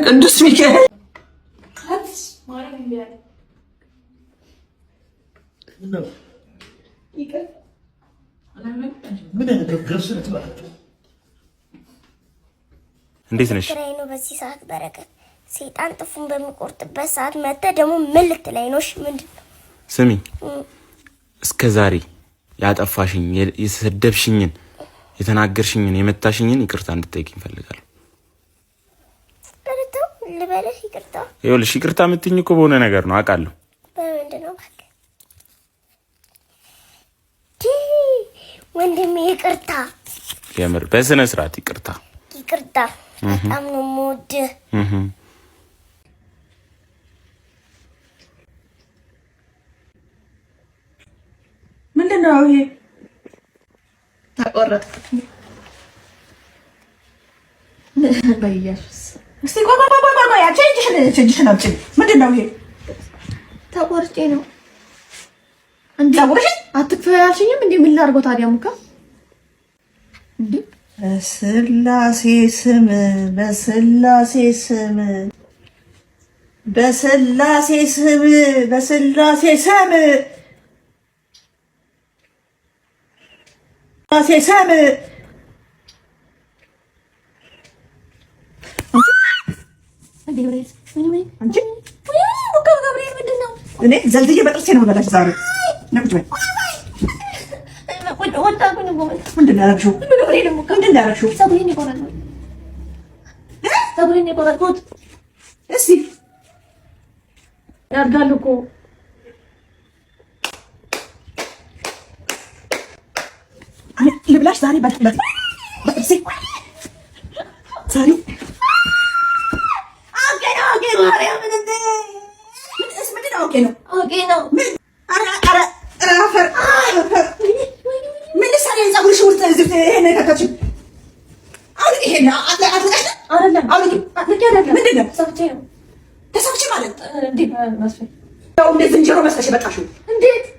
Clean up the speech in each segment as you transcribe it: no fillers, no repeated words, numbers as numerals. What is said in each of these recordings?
ቅዱስ ሚካኤል እንዴት ነሽ? ነው በዚህ ሰዓት በረከት ሰይጣን ጥፉን በሚቆርጥበት ሰዓት መጣ ደግሞ ምን ልትለኝ ነው? እሺ ምንድነው? ስሚ እስከዛሬ ያጠፋሽኝ የሰደብሽኝን የተናገርሽኝን የመታሽኝን ይቅርታ እንድትጠይቂኝ ፈልጋለሁ። ልበልህ ይቅርታ? ይኸውልሽ ይቅርታ የምትይኝ እኮ በሆነ ነገር ነው አውቃለሁ። በምንድነው? ወንድሜ ይቅርታ። የምር በስነ ስርዓት ይቅርታ። ይቅርታ በጣም ነው የምወድህ። ምንድነው ይሄ? ተቆረጠ በኢየሱስ። እስቲ ቆይ አንቺ እጅሽን አውጪ። ምንድነው ይሄ? ተቆርጬ ነው እንዴ? አትክፈይ አልሽኝም እንዴ? ምን ላድርገው ታዲያ? ሙካ እንዴ በስላሴ ስም በስላሴ ስም በስላሴ ስም በስላሴ ስም በስላሴ ስም እንዴ ብሬስ ምን አንቺ ሙካ ገብርኤል ምንድነው? እኔ ዘልዝዬ በጥርሴ ነው የምበላሽ ዛሬ። ነቁጭ በይ። ምንድን ነው ያደረግሽው? ምንድን ነው ያደረግሽው? ፀጉሬን የቆረጥኩት እስኪ ያድጋል እኮ ልብላሽ ዛሬ በጥርሴ ዛሬ አውቄ ነው ዝንጀሮ መስለሽ የመጣሽው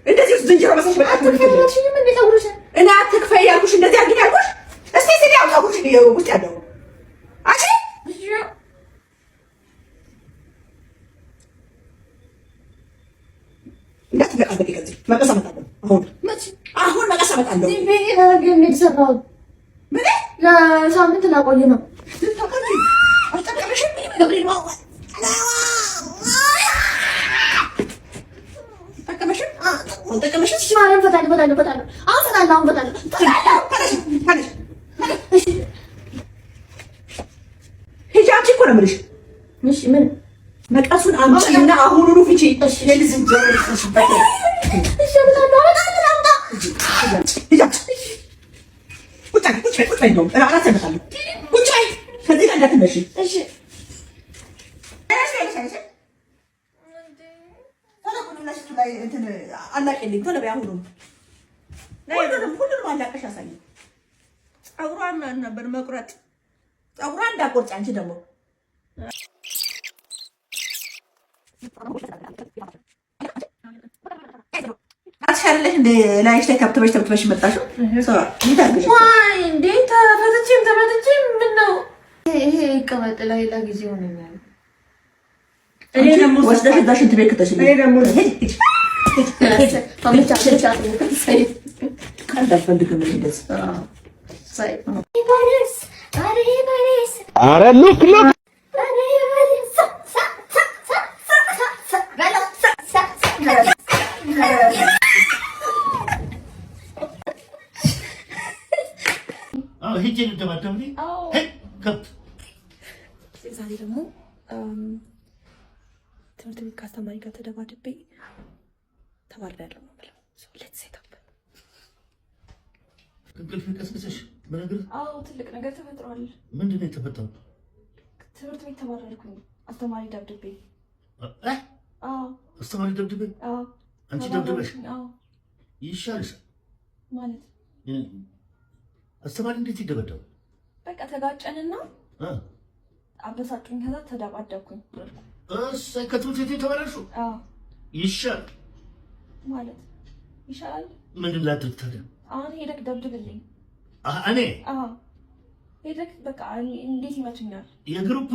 እንደዚህ ዝንጀሮ መስለሽ የመጣሽው እኔ አትክፈይ ያልኩሽ እንደዚህ አድርጊ ያልኩሽ። እስቲ ያው ፀጉርሽ ውስጥ ያለው አንቺ እንዳትበቃበቂ ከዚህ መቀስ አመጣለሁ። አሁን መቀስ አመጣለሁ። ለሳምንት ላቆይ ነው። ሂጂ አምጪ እኮ ነው የምልሽ። ምን መቀሱን አምጪና አሁኑኑ ፍቺ። የልዝንጀሮ ልትሽበት ቁጭ በይ። እንደውም እራት ያመጣለሁ። ቁጭ በይ። ከዚህ ጋር እንዳትነሺ እሺ። አላቅልኝ ቶሎ በይ። አሁኑኑ ሁሉንም አላቀሽ አሳይኝ። ፀጉሯን ነበር መቁረጥ። ፀጉሯን እንዳቆርጭ አንቺ ደግሞ አትሻለሽ እንደ ላይሽ ላይ ተብትበሽ መጣሽው። ዋይ እንዴ ተፈትቼም ምን ነው ይሄ? ይቀመጥ ሌላ ጊዜ ሆነኛል። እኔ ደግሞ ወስደሽ እዛ ሽንት ቤት ከተሽ እኔ ደግሞ ኧረ ሉክ ዛሬ ደግሞ ትምህርት ቤት ከአስተማሪ ጋር ተደባድቤ ተባረራለሁ ነው ብለው ሌትስ ሴት አፕ እንቅልፍ ቀስቅሰሽ በነገር ትልቅ ነገር ተፈጥሯል። ምንድን ነው የተፈጠረው? ትምህርት ቤት ተባረርኩኝ። አስተማሪ ደብድቤ አስተማሪ ደብድቤ? አንቺ ደብድበሽ? ይሻልሻል ማለት አስተማሪ እንዴት ይደበደባል? በቃ ተጋጨንና አበሳጩኝ። ከዛ ተደባደብኩኝ። እሰይ ከትምህርት ቤት ተባረርሽው? ይሻል ማለት ይሻላል። ምንድን ላድርግ ታዲያ? አሁን ሄደክ ደብድብልኝ። እኔ ሄደክ በቃ እንዴት ይመቱኛል? የግሩፕ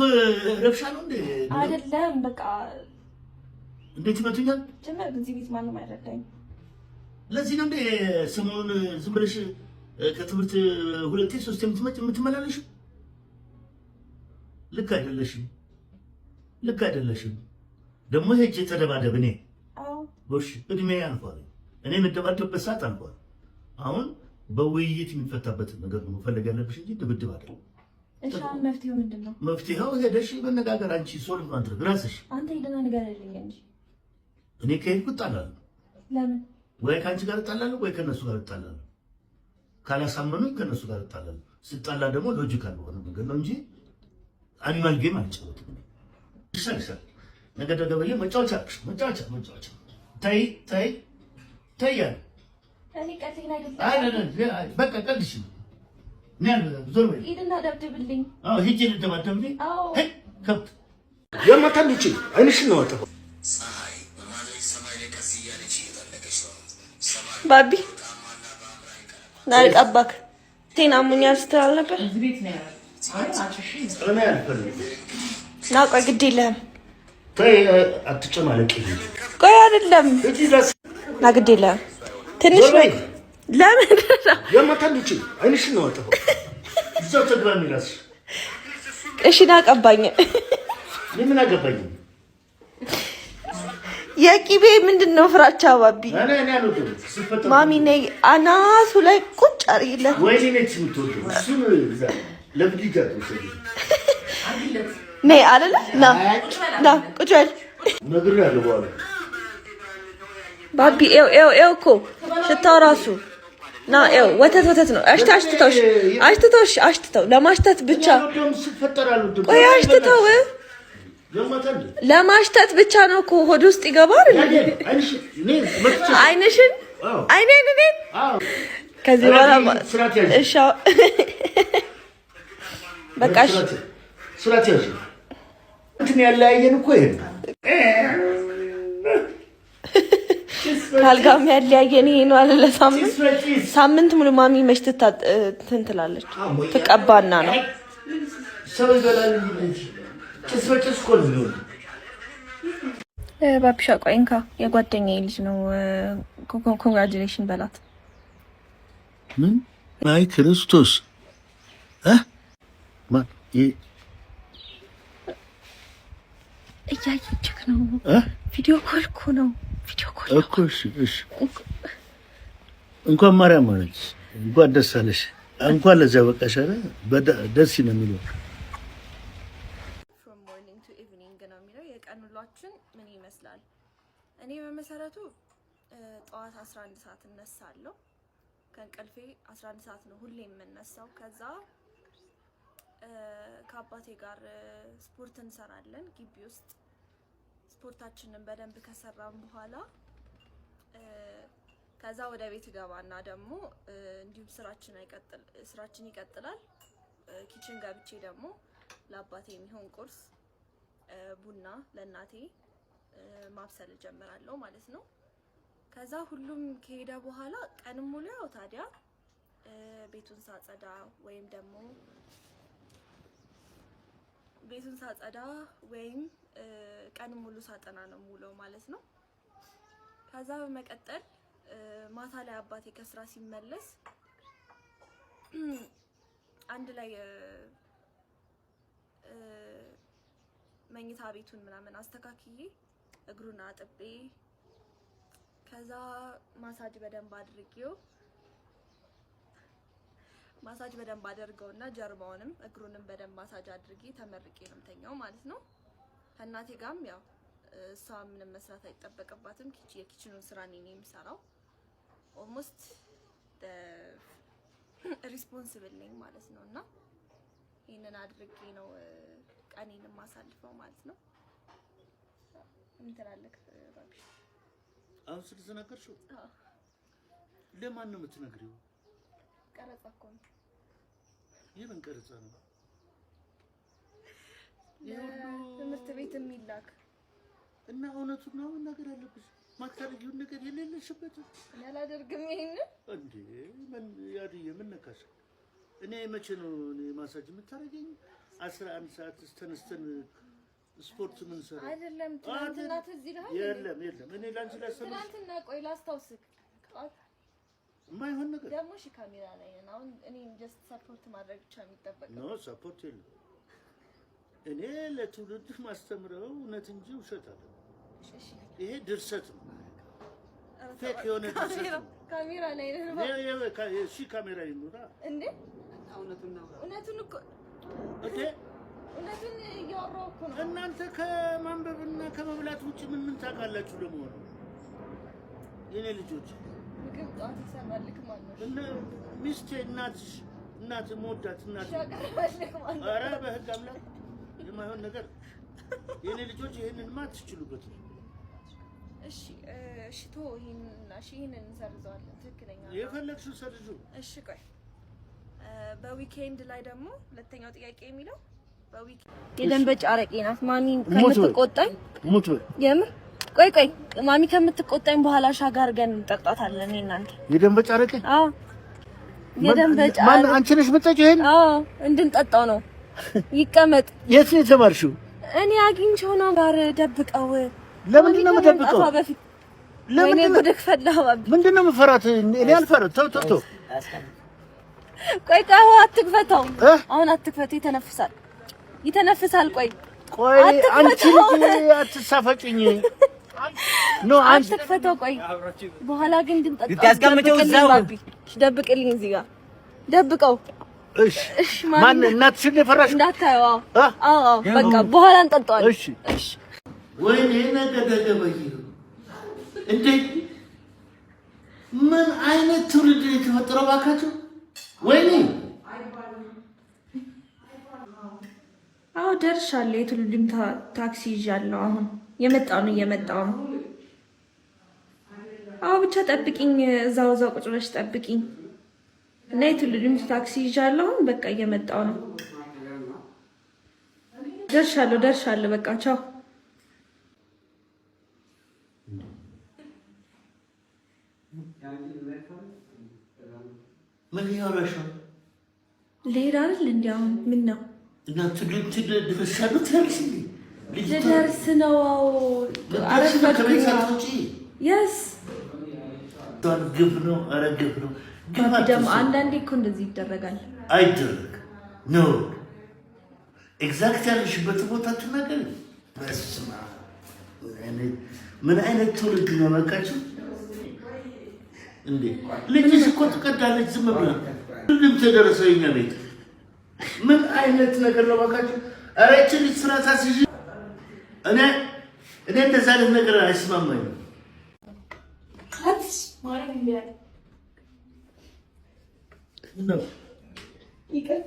ረብሻ ነው እንዴ? አይደለም በቃ እንዴት ይመቱኛል? ጀመር እዚህ ቤት ማንም አይረዳኝ። ለዚህ ነው እንዴ ሰሞኑን ዝም ብለሽ ከትምህርት ሁለቴ ሶስቴ የምትመላለሽ? ልክ አይደለሽም። ደግሞ ሄጄ ተደባደብ እኔ ጎሽ እድሜ ያልፏል። እኔ የምደባደብበት ሰዓት አልፏል። አሁን በውይይት የሚፈታበት ነገር ነው መፈለግ ያለብሽ እንጂ ድብድብ አይደለም። እሺ መፍትሄው ምንድን ነው? መፍትሄው ሄደሽ መነጋገር፣ አንቺ ሶልቭ ማድረግ ራስሽ። አንተ ሄደና ንገረልኝ እንጂ እኔ ከሄድኩ እጣላለሁ። ለምን? ወይ ከአንቺ ጋር እጣላለሁ ወይ ከነሱ ጋር እጣላለሁ። ካላሳመኑኝ ከነሱ ጋር እጣላለሁ። ስጣላ ደግሞ ሎጂካል በሆነ መንገድ ነው እንጂ አኒማል ጌም አልጫወትም። ይሻልሻል። ነገ ደገበየ መጫወቻ ታይ ያለ እኔ ቀልዴን አይደለም። በቃ ቀልድሽ ነው። ዞር በይ። ሂድና ደብድብልኝ። ሂጅ ልደባደብልኝ። ከብት የማታን ልጅ አይንሽን ነው አጠፋው። ባቢ ናልቀባክ ቴና ሙኛል ስትል ነበር። ና ቆይ ግድ የለህም። አትጨማለቂ። ቆይ አይደለም ና ግድ የለህም። ትንሽ ነው። ለምን የማታን ልጅ አይንሽን ነው አጠፋው። እዛው ተግባሚ ራስሽ። እሺ ና ቀባኝ። ምን አገባኝ? የቂቤ ምንድነው ፍራቻ? ባቢ እኔ አልወድም። ማሚ ነይ አናቱ ላይ ቁጭ አርይለ ወይኔ ነች የምትወደው እሱን ለብድጃ ነይ አለለ ና ቁጭ በል ነግሬያለሁ። በኋላ ባቢ ኤው እኮ ሽታው ራሱ ና ኤው ወተት ነው። አሽትተው ለማሽተት ብቻ። ቆይ አሽትተው ለማሽተት ብቻ ነው እኮ ሆድ ውስጥ ይገባል። አይንሽን አይኔን ከዚህ በኋላ እሺ በቃ ስራት ያዥ እንትን ያለያየን እኮ ይሄ ካልጋም ያለያየን ይሄ ነው አይደለ? ሳምንት ሙሉ ማሚ መሽተታ ትንትላለች ትቀባና ነው ሰው ይበላል እንጂ ጭስ እኮ ነው። ባቢሻ ቆይ እንካ የጓደኛዬ ልጅ ነው። ኮንግራቹሌሽን በላት። ምን አይ ክርስቶስ ማን እያየችክ ነው? ቪዲዮ ኮል እኮ ነው። ቪዲዮ ኮል እኮ እሺ። እንኳን ማርያም ማለች እንኳን ደስ አለሽ፣ እንኳን ለዚያ በቃሽ አለ። ደስ ነው የሚለው from morning to evening ነው የሚለው። የቀን ውሏችን ምን ይመስላል? እኔ በመሰረቱ ጠዋት 11 ሰዓት እነሳለሁ። ከእንቅልፌ 11 ሰዓት ነው ሁሌ የምነሳው። ከዛ ከአባቴ ጋር ስፖርት እንሰራለን ግቢ ውስጥ። ስፖርታችንን በደንብ ከሰራን በኋላ ከዛ ወደ ቤት ገባና ደግሞ እንዲሁም ስራችን ይቀጥላል። ኪችን ገብቼ ደግሞ ለአባቴ የሚሆን ቁርስ፣ ቡና ለእናቴ ማብሰል ጀምራለሁ ማለት ነው። ከዛ ሁሉም ከሄደ በኋላ ቀንም ሙሉ ያው ታዲያ ቤቱን ሳጸዳ ወይም ደግሞ ቀንም ሙሉ ሳጠና ነው ሙሉ ማለት ነው። ከዛ በመቀጠል ማታ ላይ አባቴ ከስራ ሲመለስ አንድ ላይ መኝታ ቤቱን ምናምን አስተካክዬ እግሩን አጥቤ ከዛ ማሳጅ በደንብ አድርገውና ጀርባውንም እግሩንም በደንብ ማሳጅ አድርጌ ተመርቄ ነው የምተኛው ማለት ነው። ከእናቴ ጋርም ያው እሷ ምንም መስራት አይጠበቅባትም። የኪችኑን ስራ እኔ ነኝ የምሰራው። ኦልሞስት ሪስፖንሲብል ነኝ ማለት ነው። እና ይሄንን አድርጌ ነው ቀኔን ማሳልፈው ማለት ነው። ምን ትላለህ ባቢ? አሁን ስለተናገርሽው ለማን ነው የምትነግሪው? ቀረጻ እኮ ነው። የምን ቀረጻ ነው? ትምህርት ቤት የሚላክ እና እውነቱን ነው ነገር አለብሽ። ማታረጊውን ነገር የሌለሽበት ያላደርግም። ይሄን እንዴ ምን ያድዬ ምን ነካሽ? እኔ መቼ ነው ማሳጅ የምታረገኝ? 11 ሰዓት ተነስተን ስፖርት ምን ሰራ አይደለም ትናንትና ትዝ ይልሃል? የለም እኔ ላንቺ ላሰማሽ ትናንትና ቆይ ላስታውስክ የማይሆን ነገር ደግሞ እሺ ካሜራ ላይ ነን አሁን እኔ ጀስት ሰፖርት ማድረግ ብቻ የሚጠበቅ ነው ሰፖርት የለም እኔ ለትውልድ ማስተምረው እውነት እንጂ ውሸት አይደለም ይሄ ድርሰት ነው ፌክ የሆነ ድርሰት ነው ካሜራ ላይ ነን እሺ ካሜራ ይኑራ እንዴ እውነቱን እኮ እንዴ እውነቱን እያወራሁ እኮ ነው እናንተ ከማንበብና ከመብላት ውጪ ምን ታውቃላችሁ ለመሆኑ የኔ ልጆች ምግብ ጧት ይሰራልክ ማለት ነው እና ሚስቴ እናት ሞዳት እናት ያቀርባልክ ማለት ነው ኧረ በህግ አምላክ የማይሆን ነገር የኔ ልጆች ይሄንን ማትችሉበት እሺ ቶ ይሄንን እንሰርዘዋለን ትክክለኛ የፈለግሽው ሰርዙ እሺ ቆይ በዊኬንድ ላይ ደግሞ ሁለተኛው ጥያቄ የሚለው በዊኬንድ የደንበጫ አረቄ ናት ማሚ ከምትቆጣኝ ሙት የምር ቆይ ማሚ ከምትቆጣኝ በኋላ ሻጋ አድርገን እንጠጣታለን እናንተ የደንበጫ አረቄ አዎ የደንበጫ ማን አንቺ ነሽ የምትጠጪው ይሄን አዎ እንድንጠጣው ነው ይቀመጥ የት ነው የተማርሽው እኔ አግኝቼው ነው ጋር ደብቀው ለምንድን ነው የምደብቀው ለምን ጉድክ ፈላው ምንድን ነው የምፈራት እኔ አልፈራት ተው ቆይ አትክፈተው አሁን አትክፈተው ይተነፍሳል ቆይ አንቺ ልጅ አትሳፈጭኝ ኖ አንቺ አትክፈተው ቆይ በኋላ ግን እንድንጠጣው ደብቅልኝ እዚህ ጋር ደብቀው እሺ ማን እናትሽን የፈራሽ እንዳታየው አዎ በቃ በኋላ እንጠጣዋለን እሺ ወይኔ ነገደገበይ እንዴ ምን አይነት ትውልድ የተፈጠረው ባካችሁ ወይኔ አዎ ደርሻለሁ የትውልድም ታክሲ ይዣለሁ አሁን እየመጣው ነው አዎ ብቻ ጠብቂኝ እዛው ቁጭ ብለሽ ጠብቂኝ እና የትውልድም ታክሲ ይዣለሁ በቃ እየመጣው ነው ደርሻለሁ በቃ ቻው ምን ያወራሽ ልሄድ አይደል እንዴ አሁን ምን ነው እና ትግልት ድረሻለሁ ትያለሽ እንዴ ልደርስ ነው አረፈኩኝ የስ ግብ ነው ደግሞ አንዳንዴ እኮ እንደዚህ ይደረጋል አይደረግ ኖ ኤግዛክት ያለሽበት ቦታ ትናገር በስማ ምን አይነት ትውልድ ነው መካችሁ እንዴ ልጅሽ እኮ ትቀዳለች ዝም ብላ ሁሉም ተደረሰው የኛ ቤት ምን አይነት ነገር ነው መካችሁ ኧረ እቺ ልጅ ስራ ታስይዥ እኔ እንደዛ አይነት ነገር አይስማማኝም ካትስ ማረግ ይላል ነው ይቀር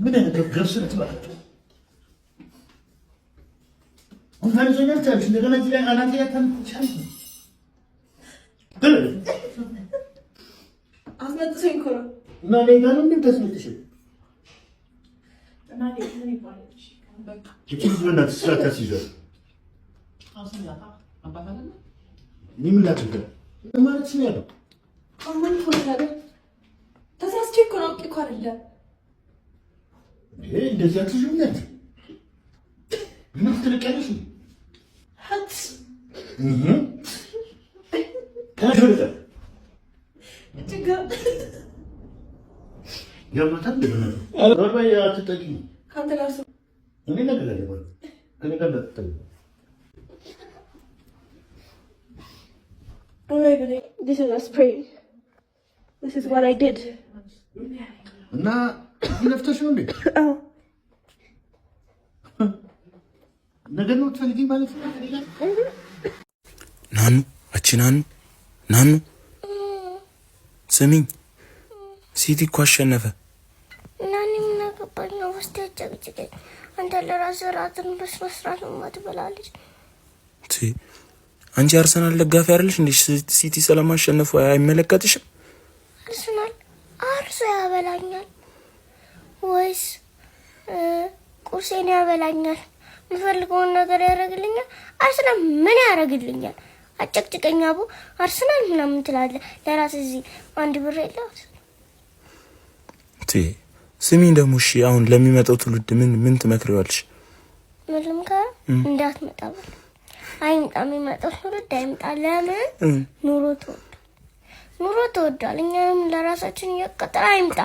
ምን አይነት ገብስ ልትባላችሁ እንኳን ዘኛል ታልሽ እንደገና እዚህ ላይ አናቴ ያታንቻል አስመጥሰኝ እኮ ነው እና እኔ ጋር ነው እንደምታስመጥሽ እና ምን ይባላል በቃ ልጅ በእናትሽ ስራ ታስይዣል ምን ላድርግ ማለት ነው ያለው አሁን ይሆናል ተሳስቼ እኮ ነው እኮ አይደለም እንደዚህ አትሽውነት ምን ትልቀለሽ ሀት ታጆታ እጅጋ ያመጣል ለምን አይ አትጠቂ ካንተ ጋር እኔ ነገር አለ ማለት ከኔ ጋር ተጠቂ Alright, this is a spray. This is what I did. እና ይለፍተሽ ነው እንዴ? አዎ ነገር ነው ትፈልጊ ማለት ነው? ናኑ ስሚኝ፣ ሲቲ እኮ አሸነፈ። ናኒ ምን አገባኝ ነው ውስጥ ያጨቅጭቀኝ። አንተ ለራስህ ራትን በስመስራት ማትበላለች። አንቺ አርሰናል ደጋፊ አይደለሽ እንዴ? ሲቲ ስለማሸነፉ አይመለከትሽም? አርሶ ያበላኛል ወይስ ቁርሴን ያበላኛል? የምፈልገውን ነገር ያደርግልኛል። አርሰናል ምን ያደርግልኛል? አጨቅጭቀኛ አርሰናል ምናምን ትላለህ። ለራስህ እዚህ አንድ ብር የለውም። ስሚኝ ደግሞ እሺ አሁን ለሚመጣው ትውልድ ምን ትመክሪዋለሽ? ምንም ጋር እንዳትመጣ በል። አይምጣ የሚመጣው ትውልድ አይምጣ። ለምን ኑሮ ተወዷል። እኛም ለራሳችን እየቀጠረ አይምጣ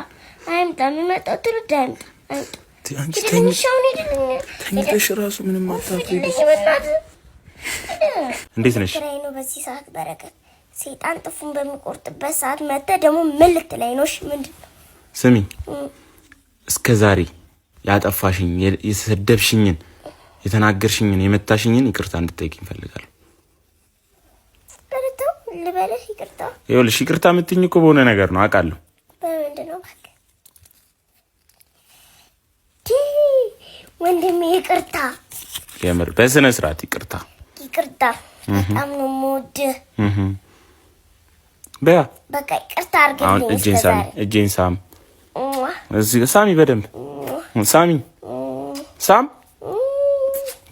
የሚመጣው ትውልድ አይምጣ። አንቺ ተኝተሽ ራሱ ምንም አታፍሪ። እንዴት ነሽ? ነው በዚህ ሰዓት በረከት ሰይጣን ጥፉን በሚቆርጥበት ሰዓት መጣ ደግሞ ምን ልትለኝ ነው? እሺ ምንድን ነው? ስሚ እስከ ዛሬ ያጠፋሽኝ የሰደብሽኝን የተናገርሽኝን የመታሽኝን ይቅርታ እንድትጠይቂኝ ፈልጋለሁ። በረታው ልበለሽ ይቅርታ? ይኸውልሽ ይቅርታ የምትይኝ እኮ በሆነ ነገር ነው አውቃለሁ። በምንድን ነው እባክህ ወንድሜ? ይቅርታ የምር በስነ ስርዓት ይቅርታ። በጣም ነው የምወድህ። በቃ ይቅርታ አድርግልኝ። አሁን እጄን ሳም እዚህ ሳሚ፣ በደንብ ሳም።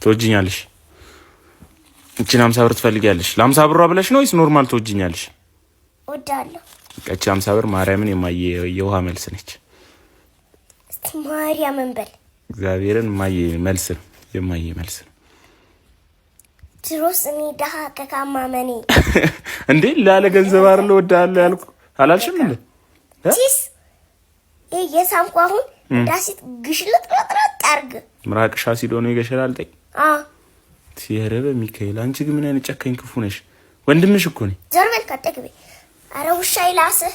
ትወጂኛለሽ? እቺን 50 ብር ትፈልጊያለሽ? ለ50 ብሯ ብለሽ ነው ወይስ ኖርማል ትወጂኛለሽ? እወዳለሁ። እቺ 50 ብር ማርያምን የውሃ መልስ ነች። እስቲ ማርያምን በል። እግዚአብሔርን መልስ ነው የማየ መልስ ነው። ድሮስ እኔ ደሃ ከካማመኔ እንዴ ላለ ገንዘብ አይደል ወዳለሁ ያልኩ አላልሽም እንዴ? ቺስ የሳምኩ አሁን ዳሲት ግሽልጥ አርግ ምራቅሻ ሲዶ ነው ይገሽላል። ጠይ ሲያረበ ሚካኤል አንቺ ግን ምን አይነት ጨካኝ ክፉ ነሽ? ወንድምሽ እኮ ነኝ። ዘርበል ካጠግቤ አረ ውሻ ይላስህ